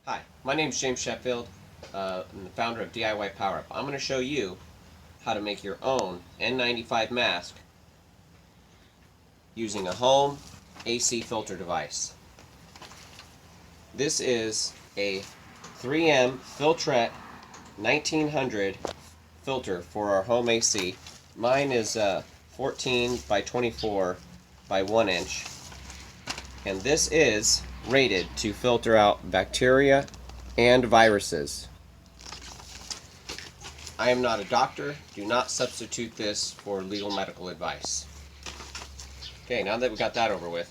Hi, my name is James Sheffield. I'm the founder of DIY PowerUp. I'm going to show you how to make your own N95 mask using a home AC filter device. This is a 3M Filtrette 1900 filter for our home AC. Mine is 14 by 24 by 1 inch, and this is rated to filter out bacteria and viruses. I am not a doctor. Do not substitute this for legal medical advice. Okay, now that we got that over with,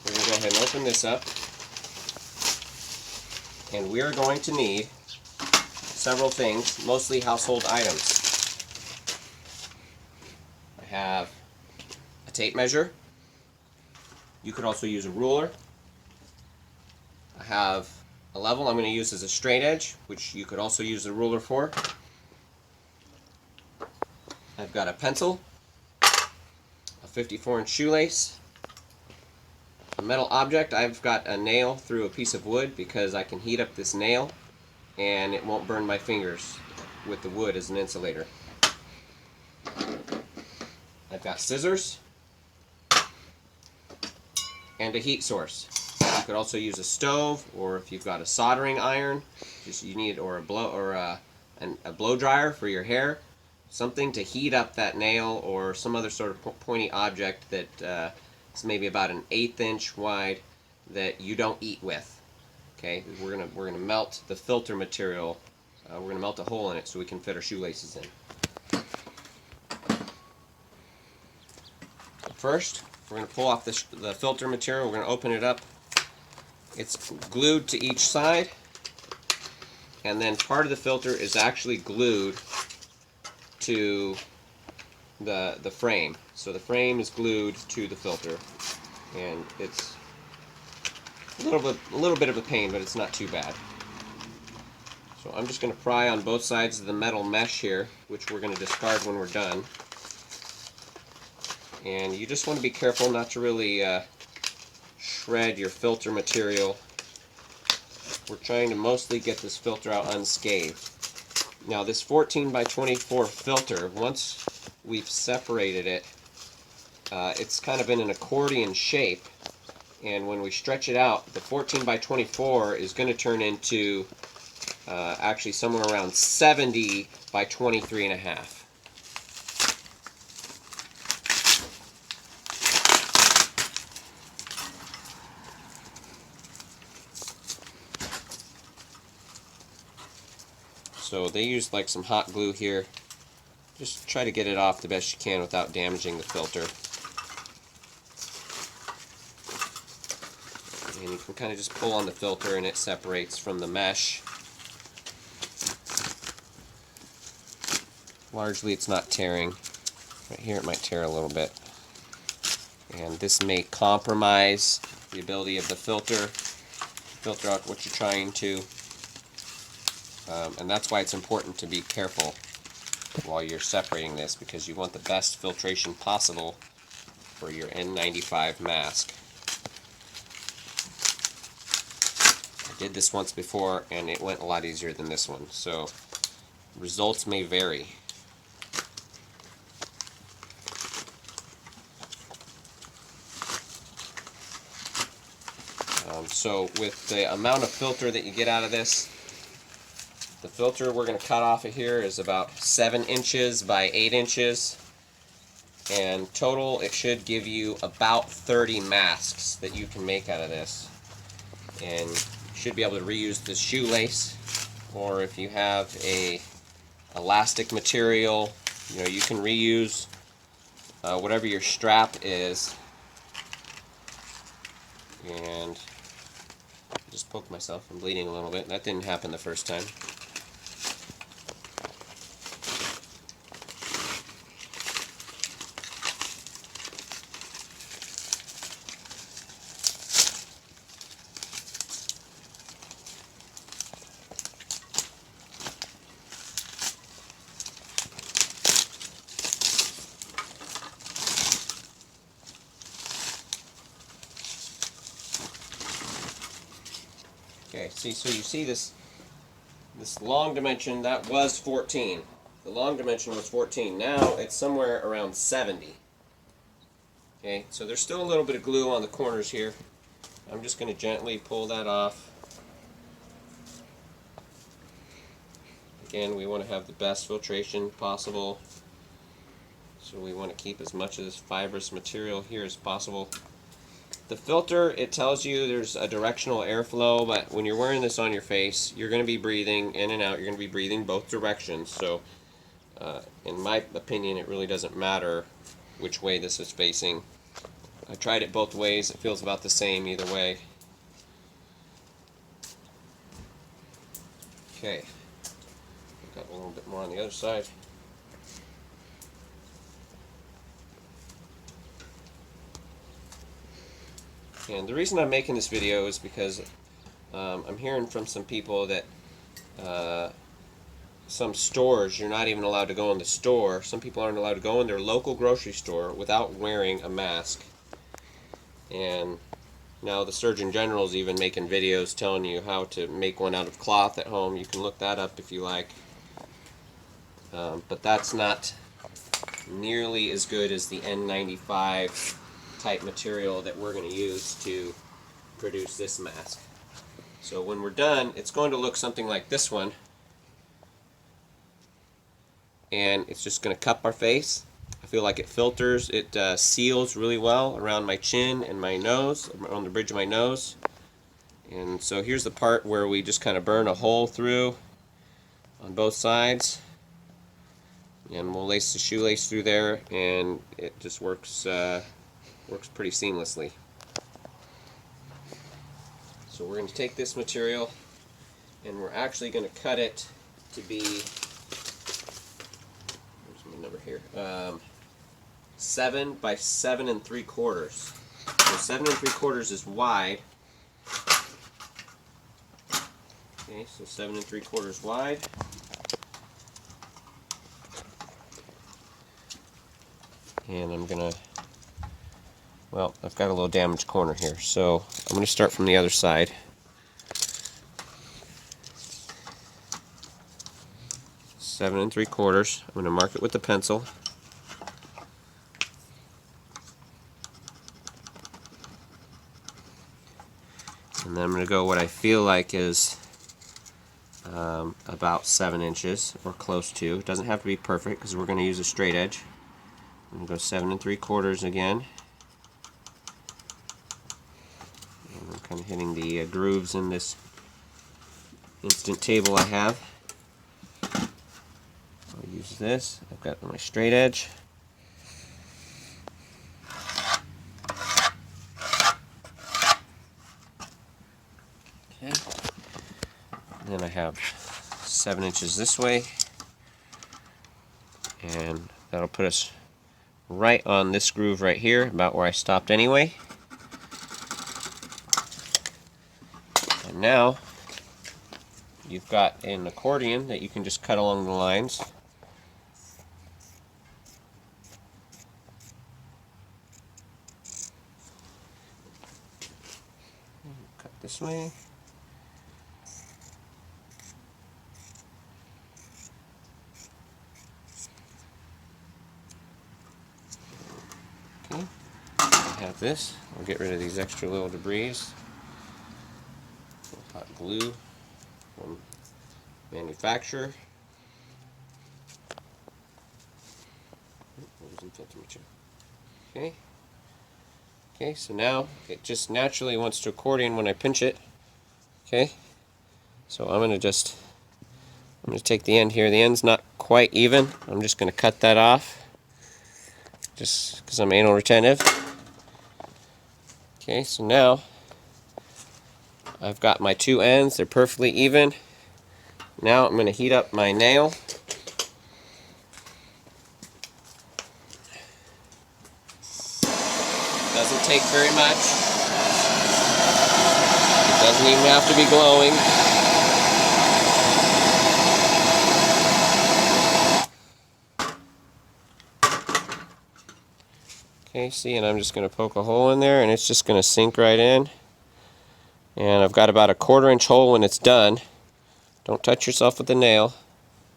we're going to go ahead and open this up. And we are going to need several things, mostly household items. I have a tape measure. You could also use a ruler. I have a level I'm going to use as a straight edge, which you could also use the ruler for. I've got a pencil, a 54-inch shoelace, a metal object. I've got a nail through a piece of wood because I can heat up this nail and it won't burn my fingers with the wood as an insulator. I've got scissors and a heat source. You could also use a stove, or if you've got a soldering iron, or a blow dryer for your hair, something to heat up that nail, or some other sort of pointy object that is maybe about an 1/8 inch wide that you don't eat with. Okay, we're gonna melt the filter material. We're gonna melt a hole in it so we can fit our shoelaces in. First, we're going to pull off the filter material. We're going to open it up. It's glued to each side, and then part of the filter is actually glued to the frame. So the frame is glued to the filter, and it's a little bit of a pain, but it's not too bad. So I'm just going to pry on both sides of the metal mesh here, which we're going to discard when we're done. And you just want to be careful not to really shred your filter material. We're trying to mostly get this filter out unscathed. Now this 14 by 24 filter, once we've separated it, it's kind of in an accordion shape, and when we stretch it out, the 14 by 24 is going to turn into actually somewhere around 70 by 23.5. So they used like some hot glue here. Just try to get it off the best you can without damaging the filter. And you can kind of just pull on the filter and it separates from the mesh. Largely it's not tearing. Right here it might tear a little bit. And this may compromise the ability of the filter out what you're trying to. And that's why it's important to be careful while you're separating this, because you want the best filtration possible for your N95 mask. I did this once before and it went a lot easier than this one, so results may vary. So with the amount of filter that you get out of this, the filter we're going to cut off of here is about 7 inches by 8 inches, and total it should give you about 30 masks that you can make out of this. And you should be able to reuse this shoelace, or if you have a elastic material, you can reuse whatever your strap is. And I just poked myself, I'm bleeding a little bit. That didn't happen the first time. Okay, see, so you see this long dimension, that was 14. The long dimension was 14. Now it's somewhere around 70. Okay, so there's still a little bit of glue on the corners here. I'm just going to gently pull that off. Again, we want to have the best filtration possible, so we want to keep as much of this fibrous material here as possible. The filter, it tells you there's a directional airflow, but when you're wearing this on your face, you're going to be breathing in and out. You're going to be breathing both directions, so in my opinion, it really doesn't matter which way this is facing. I tried it both ways. It feels about the same either way. Okay, got a little bit more on the other side. And the reason I'm making this video is because I'm hearing from some people that some stores, you're not even allowed to go in the store. Some people aren't allowed to go in their local grocery store without wearing a mask. And now the Surgeon General is even making videos telling you how to make one out of cloth at home. You can look that up if you like. But that's not nearly as good as the N95 type material that we're going to use to produce this mask. So when we're done, it's going to look something like this one. And it's just going to cup our face. I feel like it filters, it seals really well around my chin and my nose, on the bridge of my nose. And so here's the part where we just kind of burn a hole through on both sides. And we'll lace the shoelace through there, and it just works pretty seamlessly. So we're going to take this material, and we're actually going to cut it to be, where's my number here, 7 by 7 3/4. So 7 3/4 is wide. Okay, so 7 3/4 wide. And I'm gonna, well, I've got a little damaged corner here, so I'm gonna start from the other side. Seven 3/4. I'm gonna mark it with the pencil. And then I'm going to go what I feel like is about 7 inches, or close to. It doesn't have to be perfect because we're going to use a straight edge. I'm going to go 7 3/4 again. And I'm kind of hitting the grooves in this instant table I have. I'll use this. I've got my straight edge. Okay. And then I have 7 inches this way, and that'll put us right on this groove right here, about where I stopped anyway. And now you've got an accordion that you can just cut along the lines. Cut this way. Okay, I have this. I'll get rid of these extra little debris. Hot glue from manufacturer. Okay. Okay, so now it just naturally wants to accordion when I pinch it. Okay. So I'm going to take the end here. The end's not quite even. I'm just going to cut that off, just because I'm anal retentive. Okay, so now I've got my two ends. They're perfectly even. Now I'm going to heat up my nail. Doesn't take very much. It doesn't even have to be glowing. Okay, see, and I'm just going to poke a hole in there, and it's just going to sink right in. And I've got about a 1/4 inch hole when it's done. Don't touch yourself with the nail.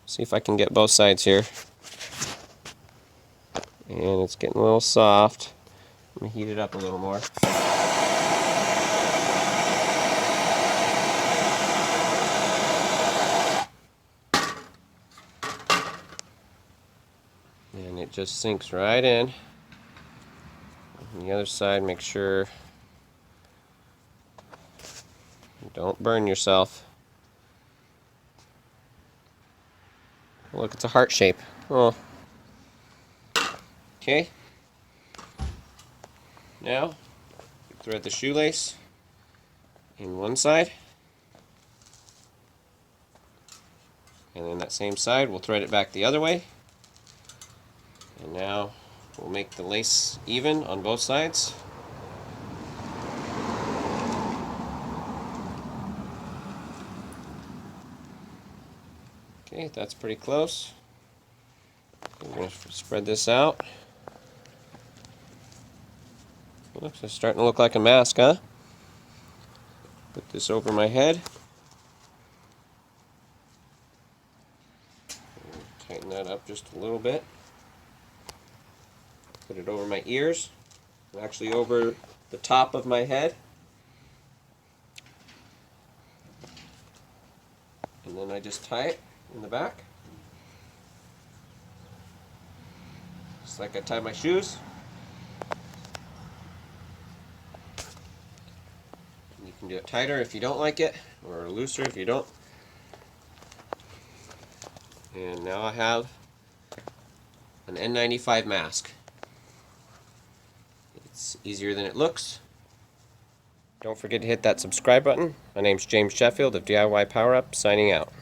See if I can get both sides here. And it's getting a little soft. Let me heat it up a little more. And it just sinks right in. On the other side, make sure you don't burn yourself. Look, it's a heart shape. Oh. Okay. Now, thread the shoelace in one side. And then that same side, we'll thread it back the other way. And now we'll make the lace even on both sides. Okay, that's pretty close. We're going to spread this out. Looks it's starting to look like a mask, huh? Put this over my head. Tighten that up just a little bit. Put it over my ears, actually over the top of my head. And then I just tie it in the back. Just like I tie my shoes. You can do it tighter if you don't like it, or looser if you don't. And now I have an N95 mask. It's easier than it looks. Don't forget to hit that subscribe button. My name's James Sheffield of DIY Power Up, signing out.